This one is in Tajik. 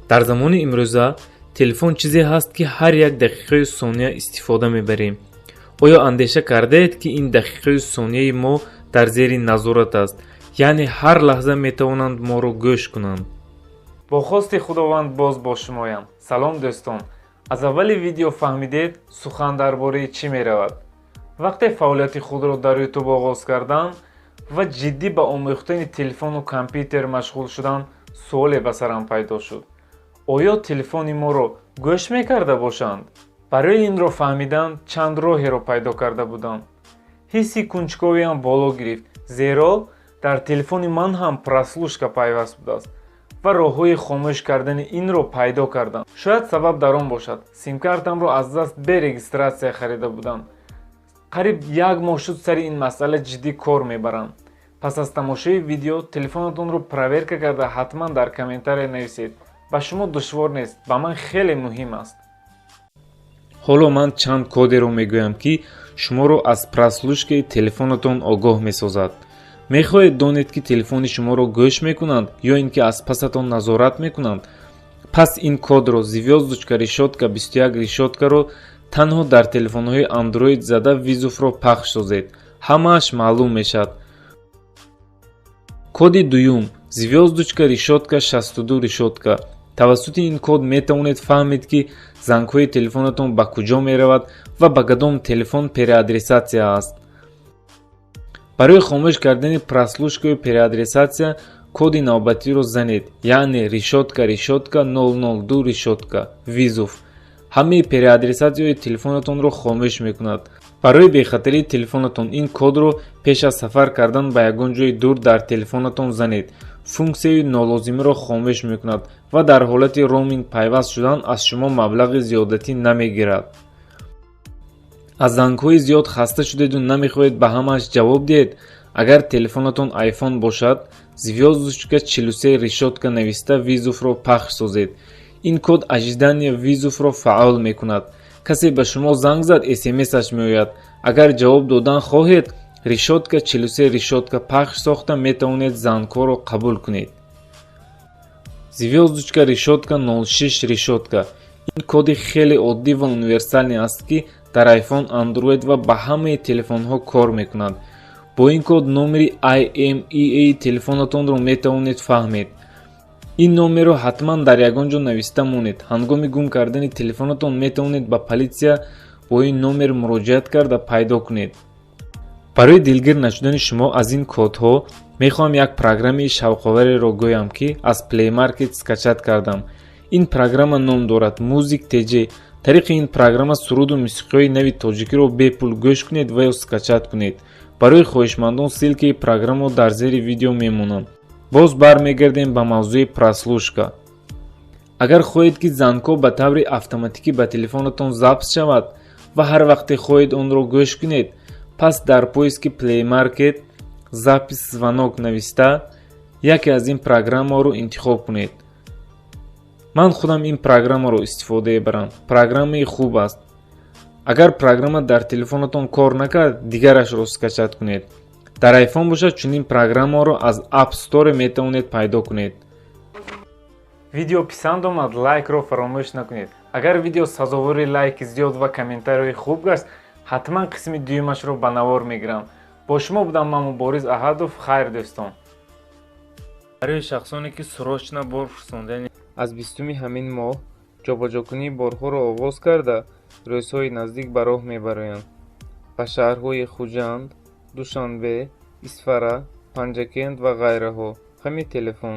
дар замони имрӯза телефон чизе ҳаст ки ҳар як дақиқаи сония истифода мебарем. оё андеша кардаед ки ин дақиқаи сонияи мо дар зери назорат аст, яъне ҳар лаҳза метавонанд моро гӯш кунанд? бо хости худованд боз бо шумоям. салом дӯстон, аз аввали видео фаҳмидед сухан дар бораи чӣ меравад? вақте фаъолияти худро дар ютуб оғоз кардам ва ҷиддӣ ба омӯхтани телефону компютер машғул шудам, суоле ба сарам пайдо шуд. оё телефони моро гӯш мекарда бошанд? барои инро фаҳмидан чанд роҳеро пайдо карда будам. ҳисси кунҷковиам боло гирифт, зеро дар телефони ман ҳам прослушка пайваст будааст ва роҳҳои хомӯш кардани инро пайдо кардам. шояд сабаб дар он бошад, симкартамро аз даст бе регистратсия харида будам. қариб 1 моҳ шуд сари ин масъала ҷиддӣ кор мебарам. пас аз тамошои видео телефонатонро проверка карда ҳатман дар комментария нависед. ба шумо душвор нест, ба ман хеле муҳим аст. ҳоло ман чанд кодеро мегӯям ки шуморо аз прослушкаи телефонатон огоҳ месозад. мехоҳед донед ки телефони шуморо гӯш мекунанд ё ин ки аз пасатон назорат мекунанд? пас ин кодро звёздочка решётка 21 решёткаро танҳо дар телефонҳои андроид зада визуфро пахш созед. ҳамааш маълум мешавад. коди дуюм звёздочка решётка 62 решётка. тавассути ин код метавонед фаҳмед ки зангҳои телефонатон ба куҷо меравад ва ба кадом телефон переадресатсия аст. барои хомӯш кардани прослушкаи переадресатсия коди навбатиро занед, яъне решётка решётка 002 решётка визуф. ҳамаи переадресатсияҳои телефонатонро хомӯш мекунад. барои бехатарии телефонатон ин кодро пеш аз сафар кардан ба ягон ҷои дур дар телефонатон занед. функсияи нолозимиро хомӯш мекунад ва дар ҳолати роуминг пайваст шудан аз шумо маблағи зиёдатӣ намегирад. аз зангҳои зиёд хаста шудеду намехоҳед ба ҳамааш ҷавоб диҳед? агар телефонатон iPhone бошад, звёздочка 43 решётка нависта визуфро пахш созед. ин код ажидания визуфро фаъол мекунад. касе ба шумо занг зад, SMS-аш меояд. агар ҷавоб додан хоҳед, решётка 43 решётка пахш сохта метавонед зангҳоро қабул кунед. звёздочка решётка 06 решётка. ин коди хеле оддӣ ва универсалӣ аст ки дар iPhone, Android ва ба ҳамаи телефонҳо кор мекунад. бо ин код номери IMEI телефонатонро метавонед фаҳмед. ин номерро ҳатман дар ягон ҷо нависта монед. ҳангоми гум кардани телефонатон метавонед ба политсия бо ин номер муроҷиат карда пайдо кунед. барои дилгир нашудани шумо аз ин кодҳо мехоҳам як программи шавқовареро гӯям ки аз Play Market скачат кардам. ин программа ном дорад Music TJ. тариқи ин программа суруду мусиқиҳои нави тоҷикиро бепул гӯш кунед ва ё скачат кунед. барои хоҳишмандон ссилкаи программо дар зери видео мемонам. боз бармегардем ба мавзӯи прослушка. агар хоҳед ки зангҳо ба таври автоматикӣ ба телефонатон забт шавад ва ҳар вақте хоҳед онро гӯш кунед, пас дар поиски Play Market запис звонок нависта яке аз ин программаҳоро интихоб кунед. ман худам ин программаро истифода мебарам. программаи хуб аст. агар программа дар телефонатон кор накард, дигарашро скачат кунед. дар iPhone бошад, чунин программаро аз App Store метавонед пайдо кунед. видео писанд омад, лайкро фаромӯш накунед. агар видео сазовори лайки зиёд ва комментарияи хуб гашт, ҳатман қисми дуюмашро ба навор мегирам. бо шумо будам ман Мубориз Аҳадов. хайр дӯстон. барои шахсоне ки срочна бор фурсондани аз 20 ҳамин моҳ ҷобаҷокунии борҳоро оғоз карда, рӯзҳои наздик ба роҳ мебароянд. ба шаҳрҳои Хуҷанд, Душанбе, Исфара, Панҷакент ва ғайраҳо. ҳамин телефон